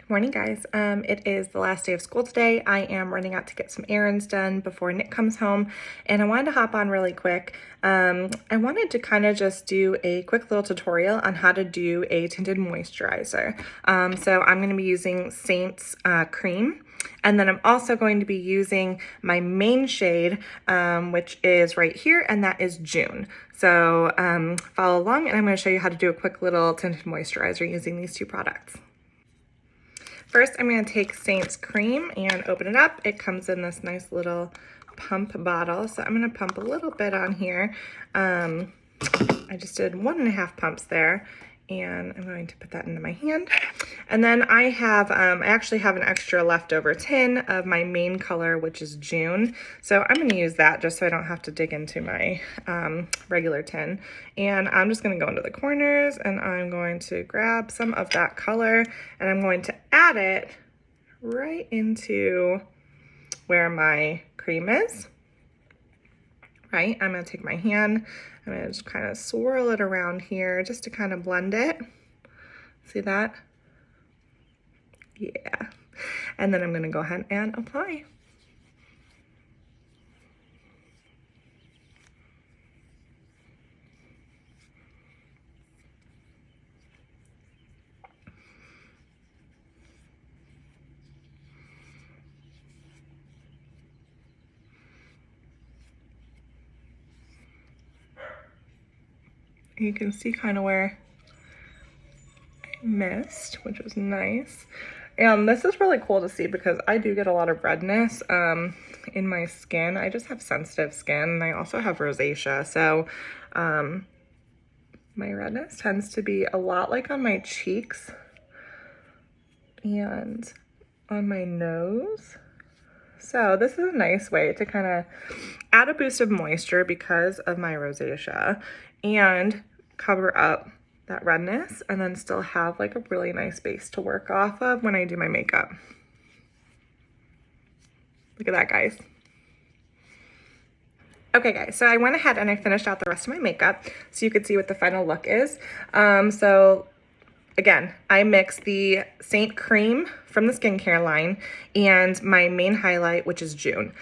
Morning, guys. It is the last day of school today. I am running out to get some errands done before Nick comes home, and I wanted to hop on really quick. I wanted to kind of just do a quick little tutorial on how to do a tinted moisturizer. So I'm going to be using Seint's Crème. And then I'm also going to be using my main shade, which is right here, and that is June. So follow along, and I'm going to show you how to do a quick little tinted moisturizer using these two products. First, I'm going to take Seint's Crème and open it up. It comes in this nice little pump bottle. So I'm going to pump a little bit on here. I just did 1.5 pumps there. And I'm going to put that into my hand. And then I actually have an extra leftover tin of my main color, which is June. So I'm going to use that just so I don't have to dig into my regular tin. And I'm just going to go into the corners and I'm going to grab some of that color and I'm going to add it right into where my cream is. Right, I'm going to take my hand, I'm going to just kind of swirl it around here just to kind of blend it. See that? Yeah. And then I'm going to go ahead and apply. You can see kind of where I missed, which was nice. And this is really cool to see because I do get a lot of redness in my skin. I just have sensitive skin and I also have rosacea. So my redness tends to be a lot like on my cheeks and on my nose. So this is a nice way to kind of add a boost of moisture because of my rosacea and cover up that redness and then still have like a really nice base to work off of when I do my makeup. Look at that, guys. Okay, guys, so I went ahead and I finished out the rest of my makeup so you could see what the final look is. So again, I mixed the Seint Crème from the skincare line and my main highlight, which is June.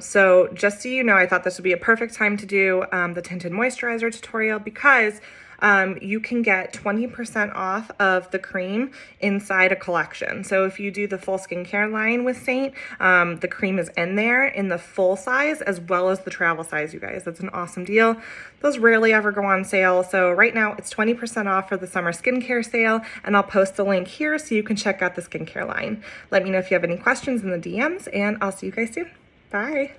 So just so you know, I thought this would be a perfect time to do the tinted moisturizer tutorial because you can get 20% off of the cream inside a collection. So if you do the full skincare line with Seint, the cream is in there in the full size as well as the travel size, you guys. That's an awesome deal. Those rarely ever go on sale. So right now it's 20% off for the summer skincare sale, and I'll post the link here so you can check out the skincare line. Let me know if you have any questions in the DMs, and I'll see you guys soon. Bye.